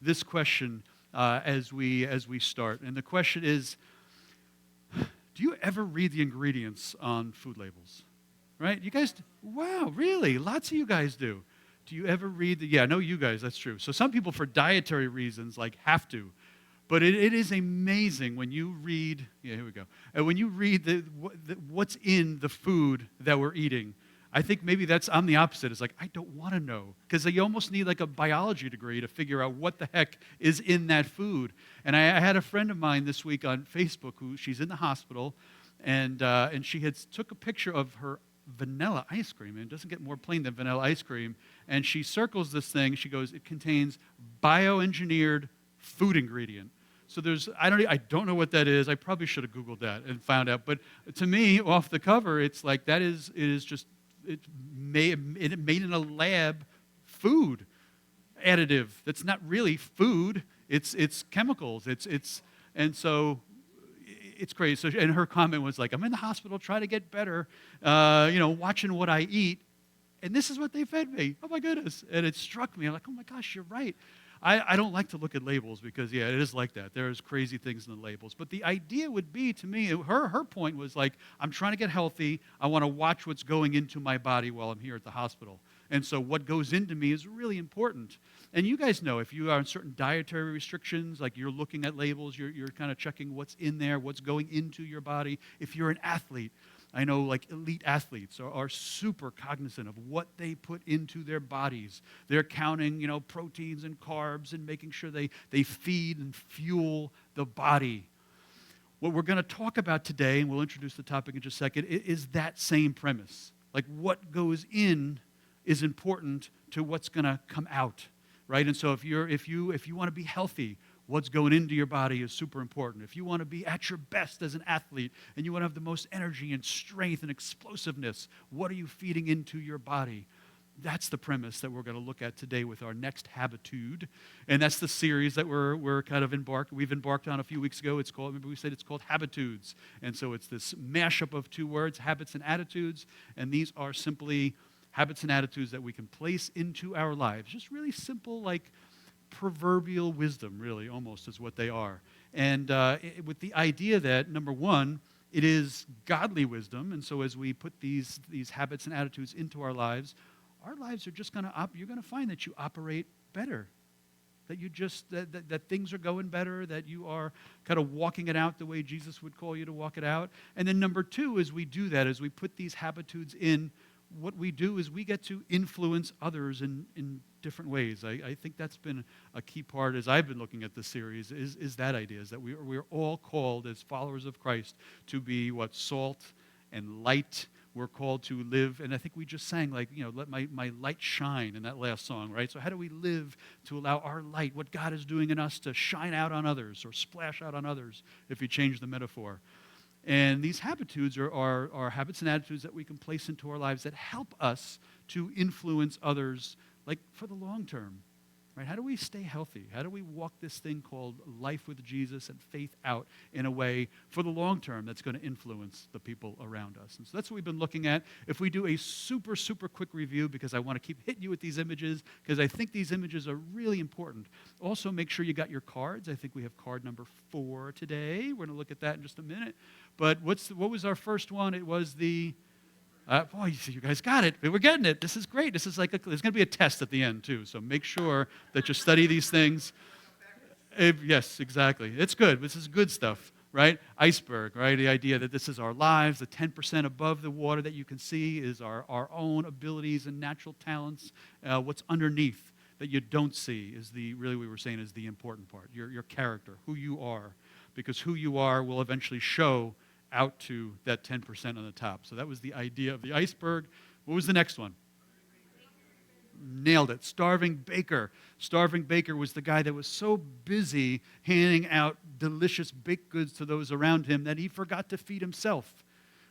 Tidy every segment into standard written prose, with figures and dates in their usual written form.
this question as we start. And the question is, do you ever read the ingredients on food labels? Right? You guys, wow, really? Lots of you guys do. Do you ever read yeah, I know you guys, that's true. So some people for dietary reasons have to. But it is amazing when you read, here we go. When you read what's in the food that we're eating. I think maybe I'm the opposite. It's I don't want to know. Because you almost need a biology degree to figure out what the heck is in that food. And I had a friend of mine this week on Facebook she's in the hospital, and she had took a picture of her vanilla ice cream, and it doesn't get more plain than vanilla ice cream, and she circles this thing. She goes, it contains bioengineered food ingredient. So I don't know what that is. I probably should have Googled that and found out. But to me, off the cover, it's it is just made in a lab food additive. That's not really food. It's chemicals. And so it's crazy. So, and her comment was I'm in the hospital trying to get better, watching what I eat, and this is what they fed me. Oh my goodness! And it struck me. I'm oh my gosh, you're right. I don't like to look at labels because, it is like that. There's crazy things in the labels. But the idea would be, to me, her point was I'm trying to get healthy. I want to watch what's going into my body while I'm here at the hospital. And so what goes into me is really important. And you guys know if you are on certain dietary restrictions, you're looking at labels, you're kind of checking what's in there, what's going into your body. If you're an athlete, I know elite athletes are super cognizant of what they put into their bodies. They're counting, proteins and carbs and making sure they feed and fuel the body. What we're going to talk about today, and we'll introduce the topic in just a second, is that same premise. What goes in is important to what's going to come out, right? And so if you want to be healthy, what's going into your body is super important. If you want to be at your best as an athlete and you want to have the most energy and strength and explosiveness, what are you feeding into your body? That's the premise that we're going to look at today with our next Habitude. And that's the series that we're kind of we've embarked on a few weeks ago. Remember we said it's called Habitudes. And so it's this mashup of two words, habits and attitudes. And these are simply habits and attitudes that we can place into our lives. Just really simple, proverbial wisdom, really, almost, is what they are. And with the idea that, number one, it is godly wisdom. And so as we put these habits and attitudes into our lives are just going to, you're going to find that you operate better. That you that things are going better, that you are kind of walking it out the way Jesus would call you to walk it out. And then number two, as we do that, as we put these habitudes in, what we do is we get to influence others in different ways. I think that's been a key part as I've been looking at this series is that idea, is that we're all called as followers of Christ to be salt and light. We're called to live, and I think we just sang let my light shine in that last song, right? So how do we live to allow our light, what God is doing in us, to shine out on others or splash out on others, if you change the metaphor? And these habitudes are habits and attitudes that we can place into our lives that help us to influence others, for the long term, right? How do we stay healthy? How do we walk this thing called life with Jesus and faith out in a way for the long term that's going to influence the people around us? And so that's what we've been looking at. If we do a super, super quick review, because I want to keep hitting you with these images, because I think these images are really important. Also, make sure you got your cards. I think we have card number 4 today. We're going to look at that in just a minute. But what was our first one? It was the... you guys got it. We're getting it. This is great. This is there's going to be a test at the end, too. So make sure that you study these things. Yes, exactly. It's good. This is good stuff, right? Iceberg, right? The idea that this is our lives. The 10% above the water that you can see is our own abilities and natural talents. What's underneath that you don't see is really we were saying is the important part, your character, who you are. Because who you are will eventually show out to that 10% on the top. So that was the idea of the iceberg. What was the next one? Nailed it. Starving baker. Starving baker was the guy that was so busy handing out delicious baked goods to those around him that he forgot to feed himself.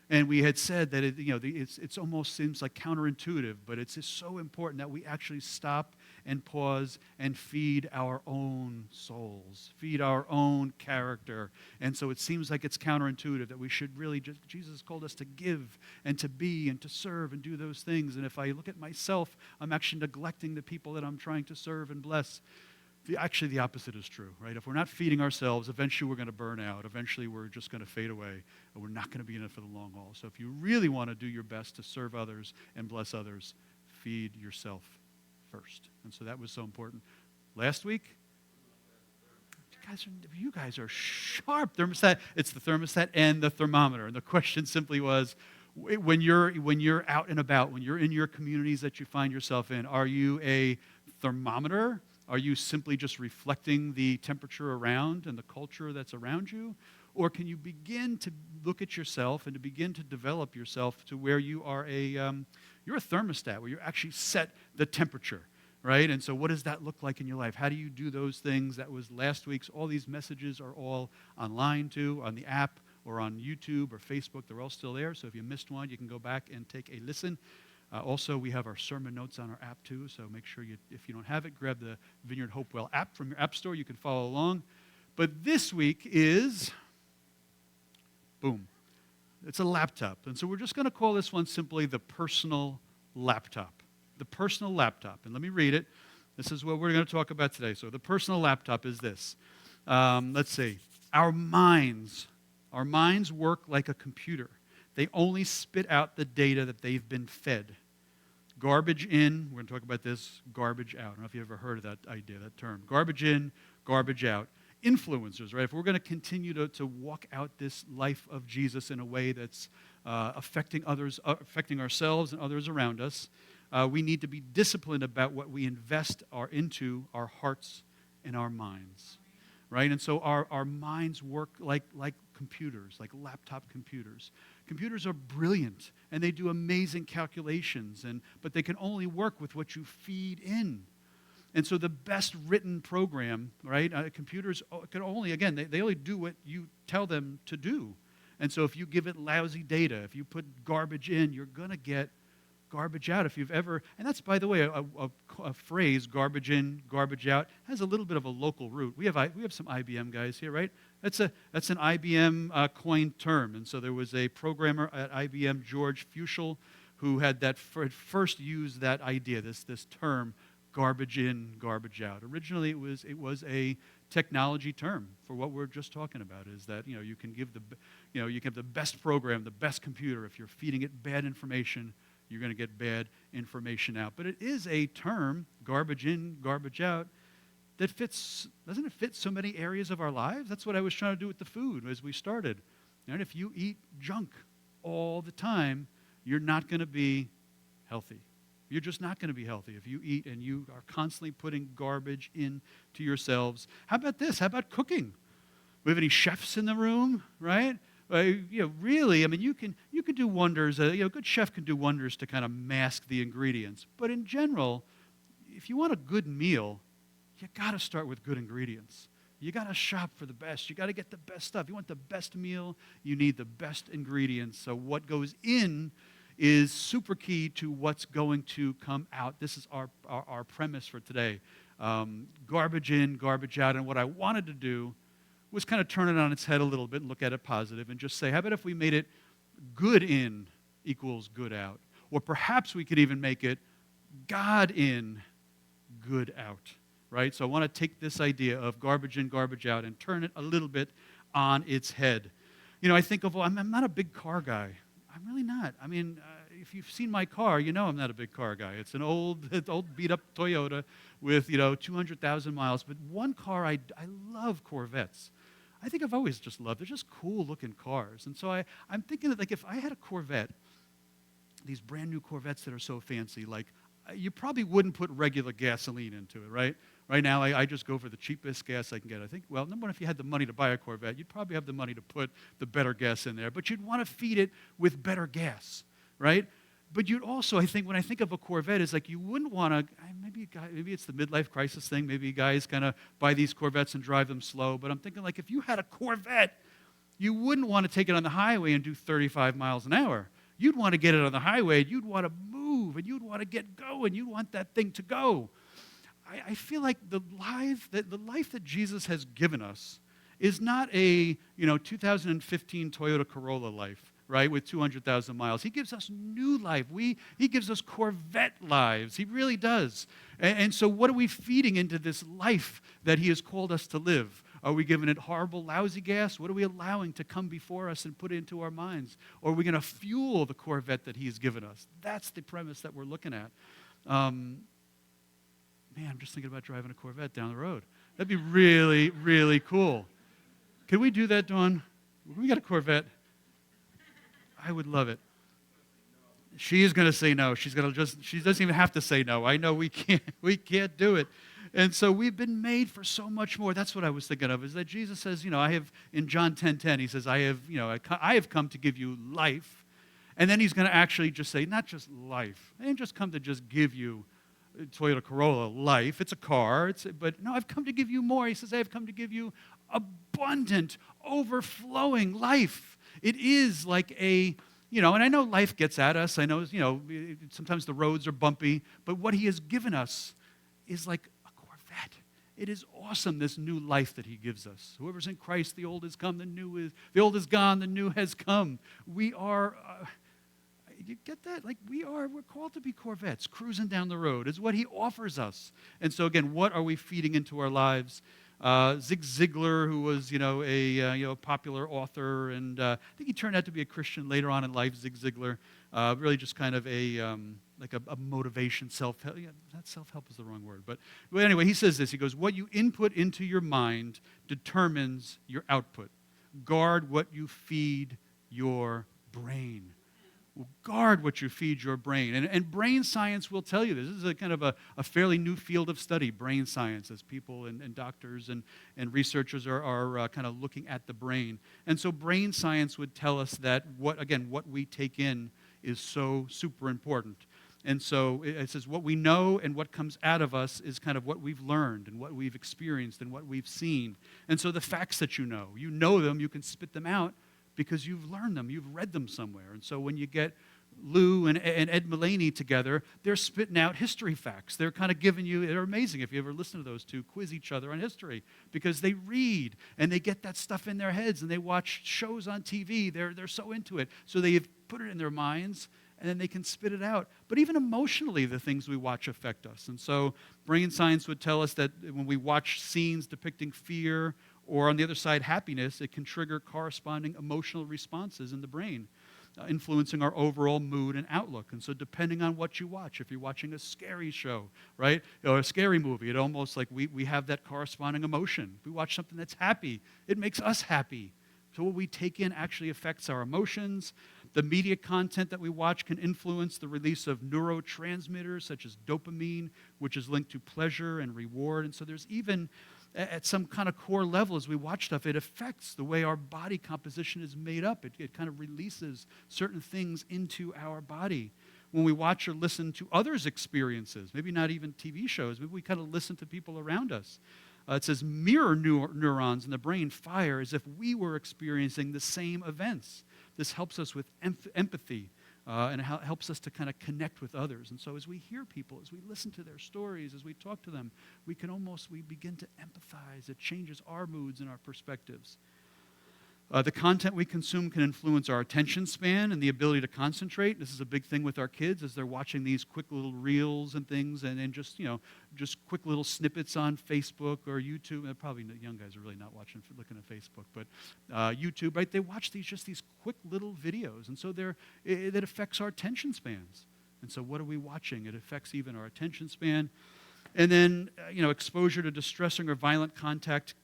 And we had said that it almost seems like counterintuitive, but it's just so important that we actually stop and pause and feed our own souls, feed our own character. And so it seems like it's counterintuitive that we should really Jesus called us to give and to be and to serve and do those things. And if I look at myself, I'm actually neglecting the people that I'm trying to serve and bless. Actually, the opposite is true, right? If we're not feeding ourselves, eventually we're going to burn out. Eventually we're just going to fade away, and we're not going to be in it for the long haul. So if you really want to do your best to serve others and bless others, feed yourself first. And so that was so important. Last week, you guys are sharp. Thermostat. It's the thermostat and the thermometer. And the question simply was, when you're out and about, when you're in your communities that you find yourself in, are you a thermometer? Are you simply just reflecting the temperature around and the culture that's around you? Or can you begin to look at yourself and to begin to develop yourself to where you are you're a thermostat, where you actually set the temperature, right? And so what does that look like in your life? How do you do those things? That was last week's. All these messages are all online too, on the app or on YouTube or Facebook. They're all still there. So if you missed one, you can go back and take a listen. Also, we have our sermon notes on our app too, so make sure if you don't have it, grab the Vineyard Hopewell app from your app store. You can follow along. But this week is, boom, it's a laptop. And so we're just going to call this one simply the personal laptop. The personal laptop. And let me read it. This is what we're going to talk about today. So the personal laptop is this. Let's see. Our minds work like a computer. They only spit out the data that they've been fed. Garbage in, we're going to talk about this, garbage out. I don't know if you've ever heard of that idea, that term. Garbage in, garbage out. Influencers, right? If we're going to continue to walk out this life of Jesus in a way that's affecting others, affecting ourselves and others around us, we need to be disciplined about what we invest into our hearts and our minds. Right? And so our minds work like computers, like laptop computers. Computers are brilliant, and they do amazing calculations, but they can only work with what you feed in. And so the best written program, right, computers can only, again, they only do what you tell them to do. And so if you give it lousy data, if you put garbage in, you're going to get garbage out. If you've ever, and that's, by the way, a phrase, garbage in, garbage out, has a little bit of a local root. We have some IBM guys here, right? That's an IBM coined term. And so there was a programmer at IBM, George Fuchsel, who had first used that idea, this term, garbage in, garbage out. Originally, it was a technology term for what we're just talking about. Is that you can give the best program, the best computer. If you're feeding it bad information, you're going to get bad information out. But it is a term, garbage in, garbage out, that doesn't it fit so many areas of our lives? That's what I was trying to do with the food as we started. And if you eat junk all the time, you're not going to be healthy. You're just not going to be healthy if you eat and you are constantly putting garbage into yourselves. How about this? How about cooking? We have any chefs in the room, right? Really, I mean, you can do wonders. A good chef can do wonders to kind of mask the ingredients. But in general, if you want a good meal, you got to start with good ingredients. You got to shop for the best. You got to get the best stuff. You want the best meal, you need the best ingredients. So what goes in is super key to what's going to come out. This is our premise for today. Garbage in, garbage out. And what I wanted to do was kind of turn it on its head a little bit and look at it positive and just say, how about if we made it good in equals good out? Or perhaps we could even make it God in, good out, right? So I want to take this idea of garbage in, garbage out and turn it a little bit on its head. I think I'm not a big car guy. I'm really not. I mean, if you've seen my car, you know I'm not a big car guy. It's an old beat-up Toyota with, 200,000 miles. But one car, I love Corvettes. I think I've always just loved. They're just cool-looking cars. And so I'm thinking that, if I had a Corvette, these brand-new Corvettes that are so fancy, you probably wouldn't put regular gasoline into it, right? Right now, I just go for the cheapest gas I can get. I think, well, number one, if you had the money to buy a Corvette, you'd probably have the money to put the better gas in there. But you'd want to feed it with better gas, right? But you'd also, I think, when I think of a Corvette, is you wouldn't want to, maybe it's the midlife crisis thing. Maybe guys kind of buy these Corvettes and drive them slow. But I'm thinking, if you had a Corvette, you wouldn't want to take it on the highway and do 35 miles an hour. You'd want to get it on the highway, and you'd want to move, and you'd want to get going. You'd want that thing to go. I feel like the life that Jesus has given us is not a 2015 Toyota Corolla life, right, with 200,000 miles. He gives us new life. He gives us Corvette lives. He really does. And so what are we feeding into this life that he has called us to live? Are we giving it horrible, lousy gas? What are we allowing to come before us and put into our minds? Or are we going to fuel the Corvette that he's given us? That's the premise that we're looking at. Man, I'm just thinking about driving a Corvette down the road. That'd be really, really cool. Can we do that, Dawn? We got a Corvette. I would love it. She is going to say no. She doesn't even have to say no. I know we can't do it. And so we've been made for so much more. That's what I was thinking of, is that Jesus says, I have, in John 10:10, he says, I have come to give you life. And then he's going to actually just say, not just life. I didn't just come to just give you Toyota Corolla life. It's a car. But no, I've come to give you more. He says, I have come to give you abundant, overflowing life. It is like and I know life gets at us. I know, sometimes the roads are bumpy. But what he has given us is like a Corvette. It is awesome, this new life that he gives us. Whoever's in Christ, the old has come, the old is gone, the new has come. We are, you get that? Like we're called to be Corvettes, cruising down the road is what he offers us. And so again, what are we feeding into our lives? Zig Ziglar, who was, a popular author, and I think he turned out to be a Christian later on in life. Zig Ziglar, really just kind of a motivation, self-help. Yeah, not self-help is the wrong word, but anyway, he says this. He goes, "What you input into your mind determines your output. Guard what you feed your brain." Guard what you feed your brain. And brain science will tell you this. This is a kind of a fairly new field of study, brain science, as people and doctors and researchers are kind of looking at the brain. And so brain science would tell us that what we take in is so super important. And so it says what we know and what comes out of us is kind of what we've learned and what we've experienced and what we've seen. And so the facts that you know them, you can spit them out, because you've learned them, you've read them somewhere. And so when you get Lou and Ed Mullaney together, they're spitting out history facts. They're kind of giving you, they're amazing if you ever listen to those two quiz each other on history, because they read and they get that stuff in their heads and they watch shows on TV. They're so into it. So they put it in their minds and then they can spit it out. But even emotionally, the things we watch affect us. And so brain science would tell us that when we watch scenes depicting fear, or on the other side, happiness, it can trigger corresponding emotional responses in the brain, influencing our overall mood and outlook. And so depending on what you watch, if you're watching a scary show, right, or a scary movie, it almost like we have that corresponding emotion. If we watch something that's happy, it makes us happy. So what we take in actually affects our emotions. The media content that we watch can influence the release of neurotransmitters such as dopamine, which is linked to pleasure and reward. And so there's even at some kind of core level, as we watch stuff, it affects the way our body composition is made up. It kind of releases certain things into our body. When we watch or listen to others' experiences, maybe not even TV shows, maybe we kind of listen to people around us. It says mirror neurons in the brain fire as if we were experiencing the same events. This helps us with empathy. And it helps us to kind of connect with others. And so as we hear people, as we listen to their stories, as we talk to them, we begin to empathize. It changes our moods and our perspectives. The content we consume can influence our attention span and the ability to concentrate. This is a big thing with our kids as they're watching these quick little reels and things, and then just quick little snippets on Facebook or YouTube. And probably young guys are really not looking at Facebook, but YouTube, right? They watch these quick little videos, and so it affects our attention spans. And so what are we watching? It affects even our attention span. And then exposure to distressing or violent content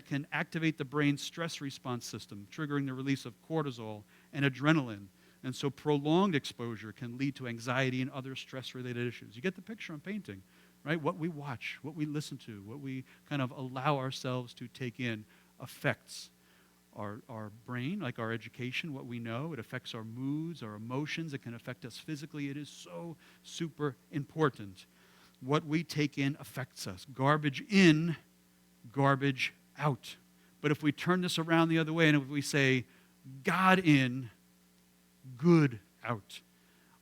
can activate the brain's stress response system, triggering the release of cortisol and adrenaline. And so prolonged exposure can lead to anxiety and other stress-related issues. You get the picture I'm painting, right? What we watch, what we listen to, what we kind of allow ourselves to take in affects our brain, like our education, what we know. It affects our moods, our emotions. It can affect us physically. It is so super important. What we take in affects us. Garbage in, garbage out. But if we turn this around the other way and if we say, God in, good out,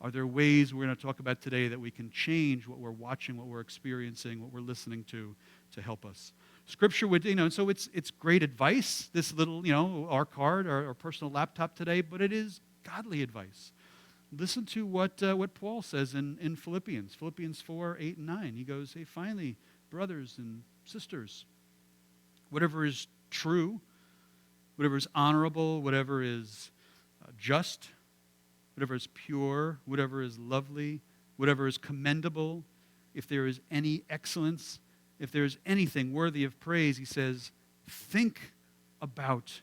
are there ways we're going to talk about today that we can change what we're watching, what we're experiencing, what we're listening to help us? Scripture would, so it's great advice, this little, our card, our personal laptop today, but it is godly advice. Listen to what Paul says in Philippians 4, 8, and 9. He goes, hey, finally, brothers and sisters, whatever is true, whatever is honorable, whatever is just, whatever is pure, whatever is lovely, whatever is commendable, if there is any excellence, if there is anything worthy of praise, he says, think about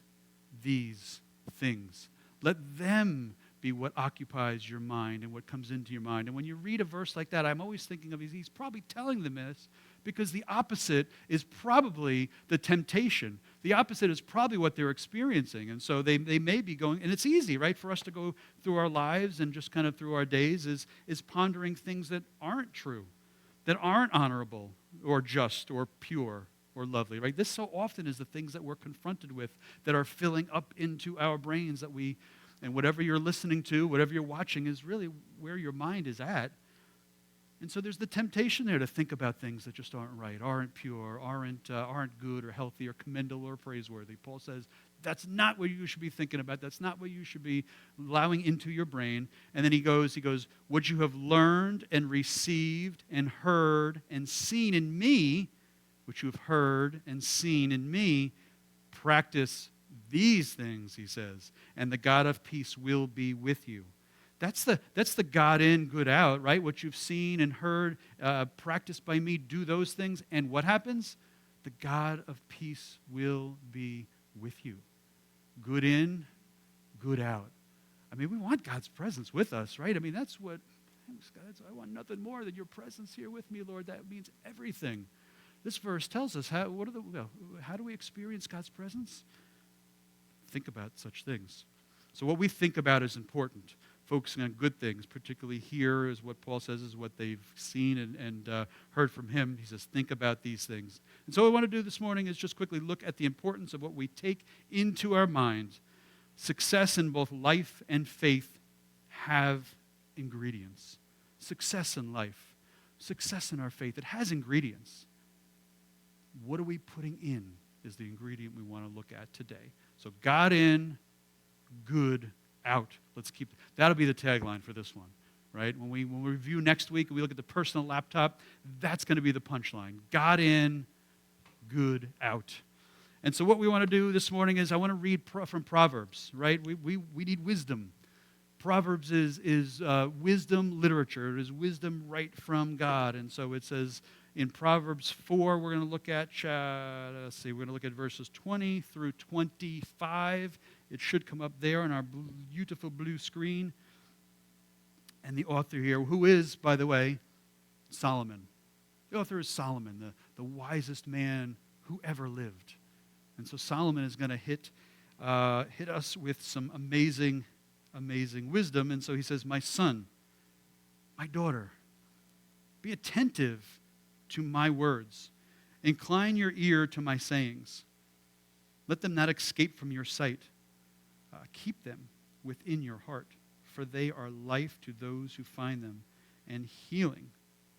these things. Let them be what occupies your mind and what comes into your mind. And when you read a verse like that, I'm always thinking of he's probably telling them this because the opposite is probably the temptation. The opposite is probably what they're experiencing. And so they may be going, and it's easy, right, for us to go through our lives and just kind of through our days is pondering things that aren't true, that aren't honorable or just or pure or lovely, right? This so often is the things that we're confronted with that are filling up into our brains and whatever you're listening to, whatever you're watching is really where your mind is at. And so there's the temptation there to think about things that just aren't right, aren't pure, aren't good or healthy or commendable or praiseworthy. Paul says that's not what you should be thinking about. That's not what you should be allowing into your brain. And then he goes, what you have learned and received and heard and seen in me, which you have heard and seen in me, practice these things, he says, and the God of peace will be with you. That's the God in, good out, right? What you've seen and heard, practiced by me, do those things. And what happens? The God of peace will be with you. Good in, good out. I mean, we want God's presence with us, right? I mean, I want nothing more than your presence here with me, Lord. That means everything. This verse tells us how do we experience God's presence? Think about such things. So what we think about is important. Focusing on good things, particularly here is what Paul says is what they've seen and heard from him. He says, think about these things. And so what I want to do this morning is just quickly look at the importance of what we take into our minds. Success in both life and faith have ingredients. Success in life, success in our faith, it has ingredients. What are we putting in is the ingredient we want to look at today. So God in, good out. That'll be the tagline for this one, right? When we review next week and we look at the personal laptop, that's going to be the punchline. God in, good out. And so what we want to do this morning is I want to read from Proverbs, right? We need wisdom. Proverbs is wisdom literature. It is wisdom right from God. And so it says in Proverbs 4, we're going to look at, we're going to look at verses 20 through 25. It should come up there on our beautiful blue screen. And the author here, who is, by the way, Solomon. The author is Solomon, the wisest man who ever lived. And so Solomon is going to hit us with some amazing wisdom. And so he says, my son, my daughter, be attentive to my words. Incline your ear to my sayings. Let them not escape from your sight. Keep them within your heart, for they are life to those who find them, and healing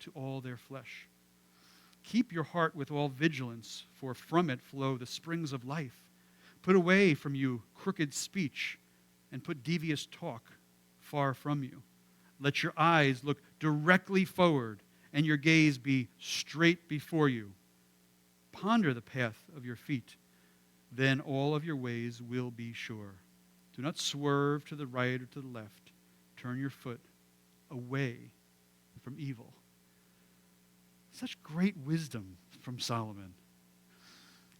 to all their flesh. Keep your heart with all vigilance, for from it flow the springs of life. Put away from you crooked speech, and put devious talk far from you. Let your eyes look directly forward, and your gaze be straight before you. Ponder the path of your feet, then all of your ways will be sure. Do not swerve to the right or to the left. Turn your foot away from evil. Such great wisdom from Solomon.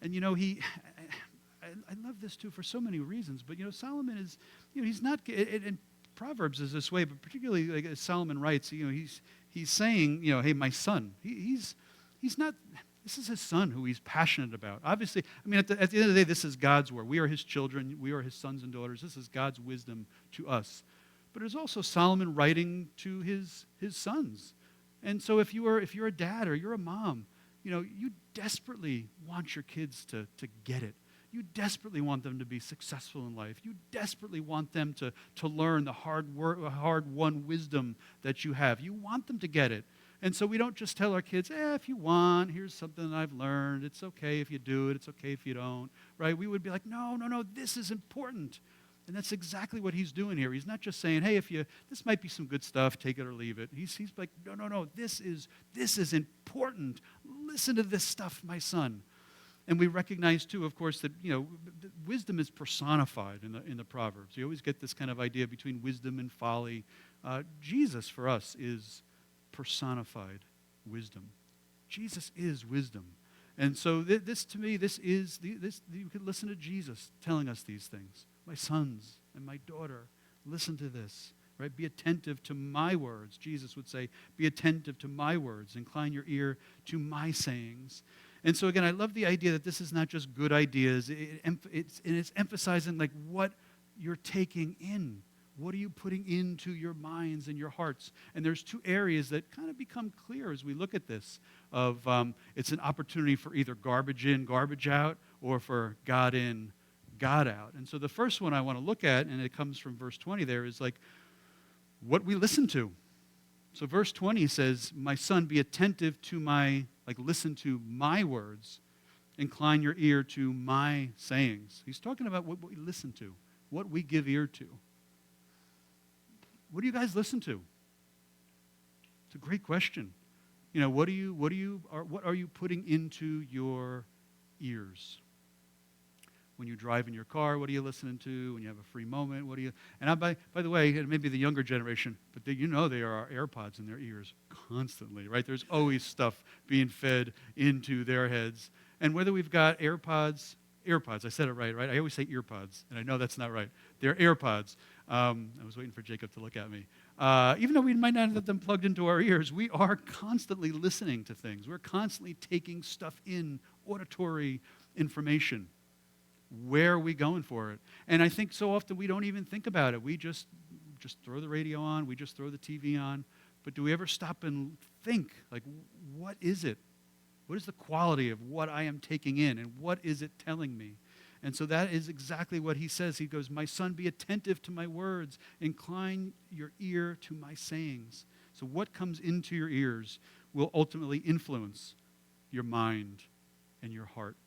And I love this too for so many reasons, but Solomon is, he's not, and Proverbs is this way, but particularly like as Solomon writes, he's saying, hey, my son, he's not, this is his son who he's passionate about. Obviously, at the end of the day, this is God's word. We are his children. We are his sons and daughters. This is God's wisdom to us. But it's also Solomon writing to his sons. And so if you're a dad or you're a mom, you desperately want your kids to get it. You desperately want them to be successful in life. You desperately want them to learn the hard-won wisdom that you have. You want them to get it. And so we don't just tell our kids, if you want, here's something I've learned. It's okay if you do it. It's okay if you don't, right? We would be like, no, this is important. And that's exactly what he's doing here. He's not just saying, hey, this might be some good stuff, take it or leave it. He's like, no, this is important. Listen to this stuff, my son. And we recognize, too, of course, that, wisdom is personified in the Proverbs. You always get this kind of idea between wisdom and folly. Jesus, for us, is personified wisdom. Jesus is wisdom. And so this, to me, you could listen to Jesus telling us these things. My sons and my daughter, listen to this, right? Be attentive to my words. Jesus would say, be attentive to my words. Incline your ear to my sayings. And so, again, I love the idea that this is not just good ideas. It's emphasizing, like, what you're taking in. What are you putting into your minds and your hearts? And there's two areas that kind of become clear as we look at this. It's an opportunity for either garbage in, garbage out, or for God in, God out. And so the first one I want to look at, and it comes from verse 20 there, is like what we listen to. So verse 20 says, my son, be attentive to listen to my words, incline your ear to my sayings. He's talking about what we listen to, what we give ear to. What do you guys listen to? It's a great question. What are you putting into your ears? When you drive in your car, what are you listening to? When you have a free moment, what do you... And by the way, it may be the younger generation, but they are AirPods in their ears constantly, right? There's always stuff being fed into their heads. And whether we've got AirPods, I said it right? I always say earpods, and I know that's not right. They're AirPods. I was waiting for Jacob to look at me. Even though we might not have them plugged into our ears, we are constantly listening to things. We're constantly taking stuff in, auditory information. Where are we going for it? And I think so often we don't even think about it. We just throw the radio on. We just throw the TV on. But do we ever stop and think, like, what is it? What is the quality of what I am taking in, and what is it telling me? And so that is exactly what he says. He goes, my son, be attentive to my words. Incline your ear to my sayings. So what comes into your ears will ultimately influence your mind and your heart.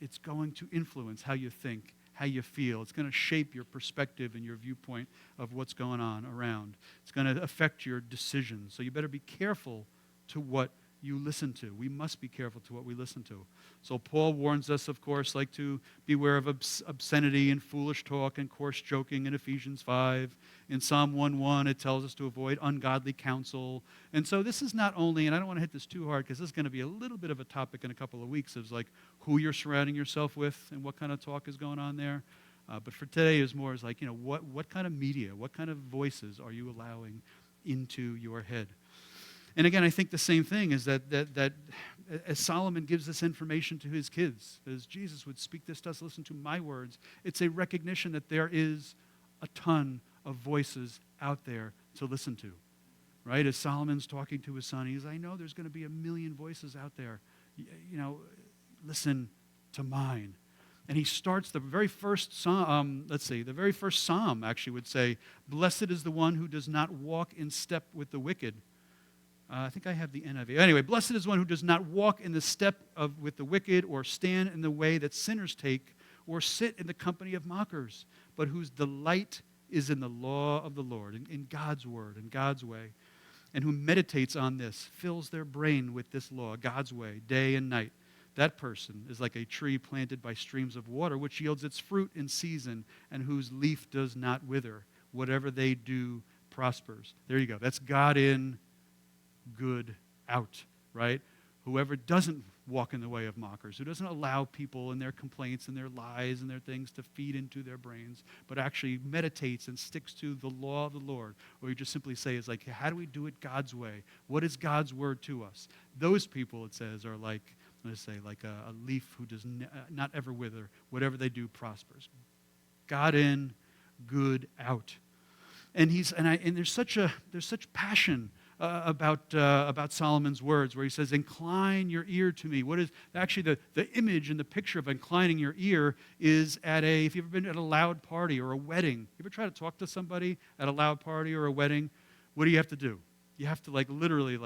It's going to influence how you think, how you feel. It's going to shape your perspective and your viewpoint of what's going on around. It's going to affect your decisions. So you better be careful to what you listen to. We must be careful to what we listen to. So Paul warns us, of course, like to beware of obscenity and foolish talk and coarse joking in Ephesians 5. In Psalm 1:1, it tells us to avoid ungodly counsel. And so this is not only, and I don't want to hit this too hard because this is going to be a little bit of a topic in a couple of weeks, of like who you're surrounding yourself with and what kind of talk is going on there. But for today is more as like, what kind of media, what kind of voices are you allowing into your head? And again, I think the same thing is that as Solomon gives this information to his kids, as Jesus would speak this to us, listen to my words, it's a recognition that there is a ton of voices out there to listen to, right? As Solomon's talking to his son, he's, I know there's going to be a million voices out there. Listen to mine. And he starts the very first psalm, the very first psalm actually would say, blessed is the one who does not walk in step with the wicked. I think I have the NIV. Anyway, blessed is one who does not walk in the step with the wicked, or stand in the way that sinners take, or sit in the company of mockers, but whose delight is in the law of the Lord, in God's word, in God's way, and who meditates on this, fills their brain with this law, God's way, day and night. That person is like a tree planted by streams of water, which yields its fruit in season, and whose leaf does not wither. Whatever they do prospers. There you go. That's God in, good out, right? Whoever doesn't walk in the way of mockers, who doesn't allow people and their complaints and their lies and their things to feed into their brains, but actually meditates and sticks to the law of the Lord. Or you just simply say, is like, how do we do it God's way? What is God's word to us? Those people, it says, are like, let's say, like a leaf who does not ever wither. Whatever they do prospers. God in, good out. And there's such passion about Solomon's words, where he says, incline your ear to me. What is actually the image and the picture of inclining your ear is if you've ever been at a loud party or a wedding. You ever try to talk to somebody at a loud party or a wedding? What do? You have to literally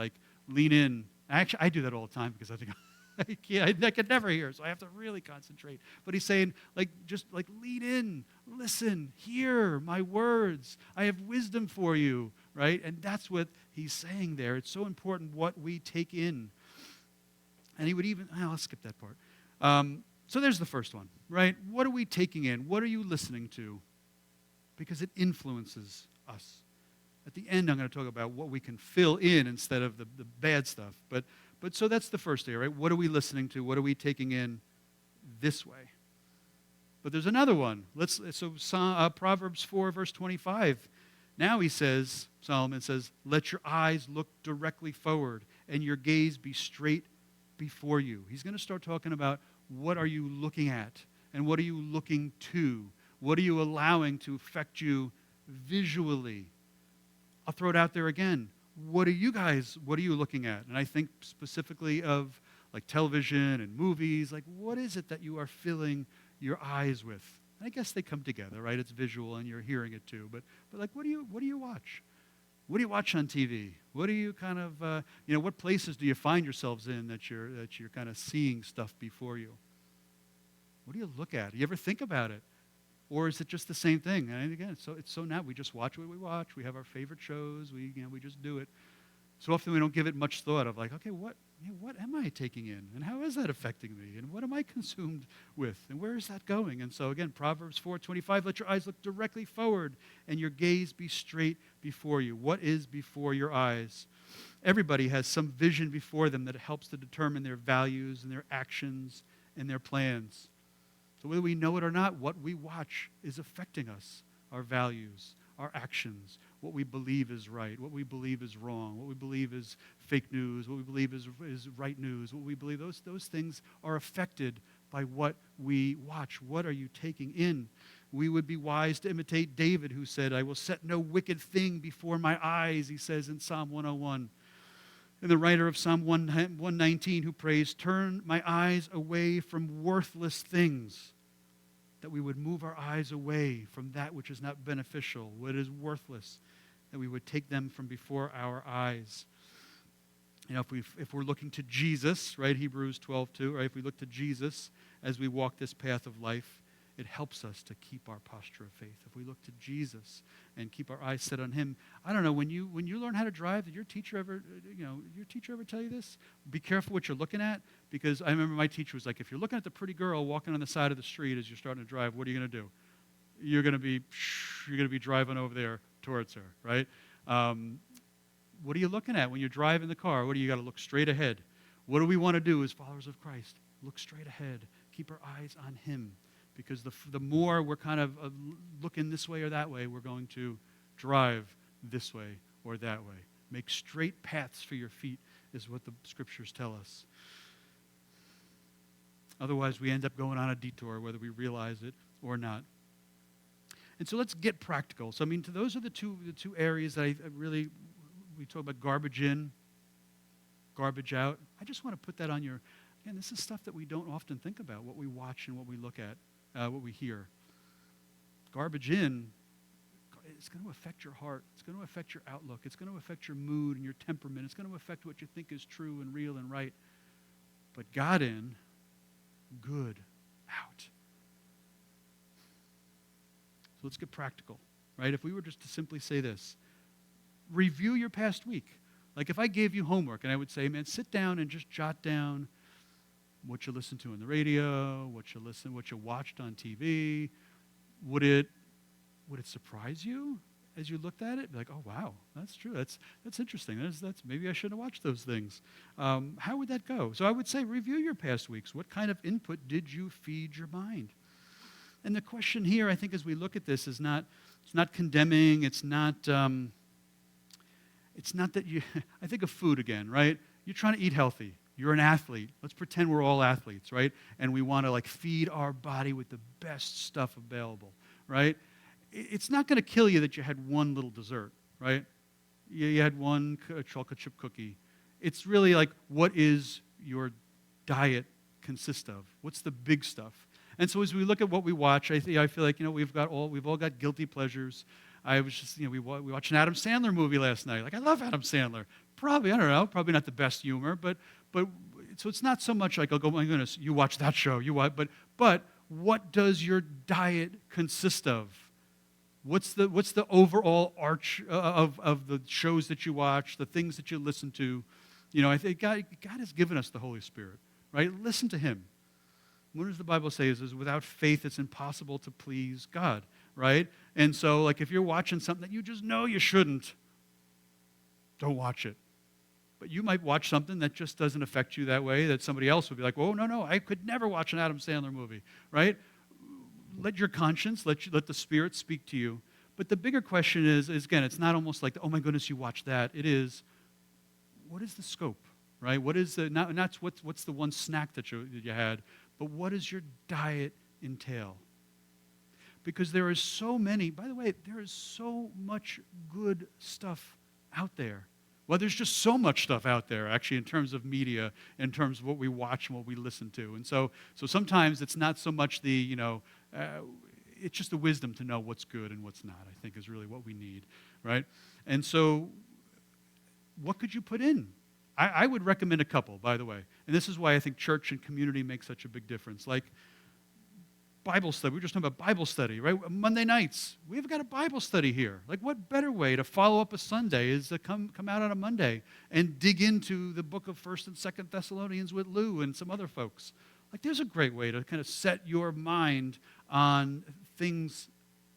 lean in. Actually, I do that all the time because I think I can never hear, so I have to really concentrate. But he's saying, just lean in, listen, hear my words. I have wisdom for you, right? And that's what he's saying there. It's so important what we take in. And he would even, I'll skip that part. So there's the first one, right? What are we taking in? What are you listening to? Because it influences us. At the end, I'm going to talk about what we can fill in instead of the bad stuff. But so that's the first area, right? What are we listening to? What are we taking in this way? But there's another one. Proverbs 4, verse 25. Now Solomon says, let your eyes look directly forward and your gaze be straight before you. He's going to start talking about what are you looking at and what are you looking to? What are you allowing to affect you visually? I'll throw it out there again. What are you looking at? And I think specifically of television and movies. What is it that you are filling your eyes with? And I guess they come together, right? It's visual and you're hearing it too. But what do you watch? What do you watch on TV? What do you kind of, what places do you find yourselves in that you're kind of seeing stuff before you? What do you look at? Do you ever think about it? Or is it just the same thing? And again, it's so now we just watch what we watch. We have our favorite shows. We just do it. So often we don't give it much thought of okay, what am I taking in? And how is that affecting me? And what am I consumed with? And where is that going? And so again, Proverbs 4:25, let your eyes look directly forward and your gaze be straight before you. What is before your eyes? Everybody has some vision before them that helps to determine their values and their actions and their plans. So whether we know it or not, what we watch is affecting us, our values, our actions, what we believe is right, what we believe is wrong, what we believe is fake news, what we believe is right news, what we believe, those things are affected by what we watch. What are you taking in? We would be wise to imitate David, who said, I will set no wicked thing before my eyes, he says in Psalm 101. And the writer of Psalm 119 who prays, turn my eyes away from worthless things, that we would move our eyes away from that which is not beneficial, what is worthless, that we would take them from before our eyes. If we're looking to Jesus, right, Hebrews 12:2, right, if we look to Jesus as we walk this path of life, it helps us to keep our posture of faith. If we look to Jesus and keep our eyes set on him, I don't know, when you learn how to drive, did your teacher ever tell you this? Be careful what you're looking at, because I remember my teacher was like, if you're looking at the pretty girl walking on the side of the street as you're starting to drive, what are you going to do? You're going to be driving over there towards her, right? What are you looking at when you're driving the car? What do you got to look straight ahead? What do we want to do as followers of Christ? Look straight ahead. Keep our eyes on him. Because the more we're kind of looking this way or that way, we're going to drive this way or that way. Make straight paths for your feet is what the scriptures tell us. Otherwise, we end up going on a detour, whether we realize it or not. And so let's get practical. So, those are the two areas that I really, we talk about garbage in, garbage out. I just want to put that on your, again, this is stuff that we don't often think about, what we watch and what we look at. What we hear. Garbage in, it's going to affect your heart. It's going to affect your outlook. It's going to affect your mood and your temperament. It's going to affect what you think is true and real and right. But God in, good out. So let's get practical, right? If we were just to simply say this, review your past week. If I gave you homework and I would say, man, sit down and just jot down what you listened to on the radio, what you watched on TV. Would it surprise you as you looked at it? Be like, oh wow, that's true. That's interesting. That's maybe I shouldn't have watched those things. How would that go? So I would say review your past weeks. What kind of input did you feed your mind? And the question here, I think, as we look at this, it's not condemning. It's not that you. I think of food again, right? You're trying to eat healthy. You're an athlete. Let's pretend we're all athletes, right? And we want to feed our body with the best stuff available, right? It's not going to kill you that you had one little dessert, right? You had one chocolate chip cookie. It's really what is your diet consist of? What's the big stuff? And so as we look at what we watch, I feel like we've all got guilty pleasures. I was just we watched an Adam Sandler movie last night. I love Adam Sandler. Probably not the best humor, but so it's not so much like, oh my goodness, you watch that show, but what does your diet consist of? What's the overall arch of the shows that you watch, the things that you listen to? I think God has given us the Holy Spirit, right? Listen to Him. What does the Bible say? Is without faith it's impossible to please God, right? And so, like, if you're watching something that you just know you shouldn't, don't watch it. But you might watch something that just doesn't affect you that way, that somebody else would be like, oh, no, I could never watch an Adam Sandler movie, right? Let your conscience, let the Spirit speak to you. But the bigger question is again, it's not almost like, oh my goodness, you watched that. It is, what is the scope, right? What is the, not what's the one snack that you had, but what does your diet entail? Because there is so many, by the way, there is so much good stuff out there. Well, there's just so much stuff out there, actually, in terms of media, in terms of what we watch and what we listen to. And so sometimes it's not so much the, it's just the wisdom to know what's good and what's not, I think, is really what we need, right? And so what could you put in? I would recommend a couple, by the way. And this is why I think church and community make such a big difference. Like Bible study. We were just talking about Bible study, right? Monday nights. We've got a Bible study here. Like, what better way to follow up a Sunday is to come out on a Monday and dig into the book of 1st and 2nd Thessalonians with Lou and some other folks. Like, there's a great way to kind of set your mind on things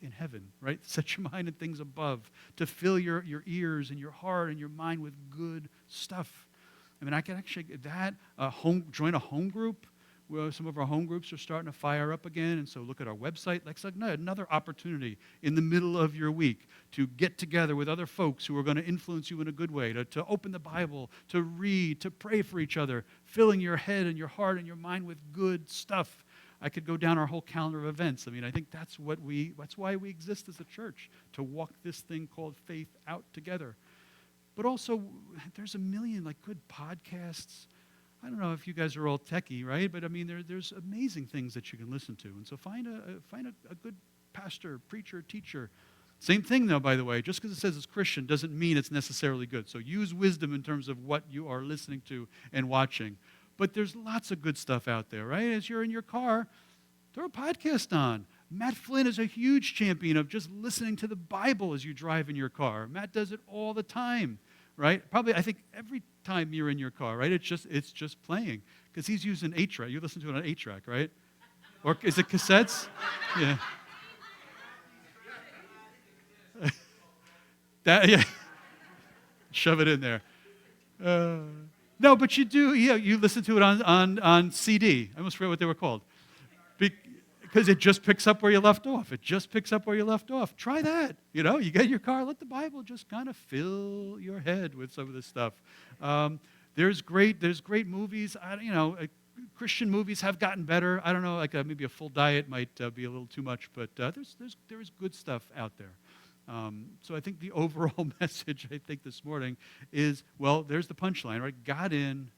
in heaven, right? Set your mind on things above, to fill your ears and your heart and your mind with good stuff. I mean, I can actually join a home group. Well, some of our home groups are starting to fire up again, and so look at our website. Like another opportunity in the middle of your week to get together with other folks who are going to influence you in a good way, to open the Bible, to read, to pray for each other, filling your head and your heart and your mind with good stuff. I could go down our whole calendar of events. I mean, I think that's why we exist as a church, to walk this thing called faith out together. But also, there's a million good podcasts. I don't know if you guys are all techie, right? But I mean, there's amazing things that you can listen to. And so find a good pastor, preacher, teacher. Same thing, though, by the way. Just because it says it's Christian doesn't mean it's necessarily good. So use wisdom in terms of what you are listening to and watching. But there's lots of good stuff out there, right? As you're in your car, throw a podcast on. Matt Flynn is a huge champion of just listening to the Bible as you drive in your car. Matt does it all the time, right? Probably, I think, every time you're in your car, right? It's just playing. Because he's using 8-track. You listen to it on 8-track, right? Or is it cassettes? Yeah. Yeah. Shove it in there. No, but you do, you listen to it on CD. I almost forget what they were called. Because it just picks up where you left off. Try that. You get in your car, let the Bible just kind of fill your head with some of this stuff. There's great movies. Christian movies have gotten better. I don't know, maybe a full diet might be a little too much, but there is good stuff out there. So I think the overall message, I think, this morning is, well, there's the punchline, right? God in,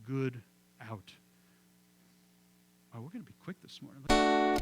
good out. Oh, we're going to be quick this morning.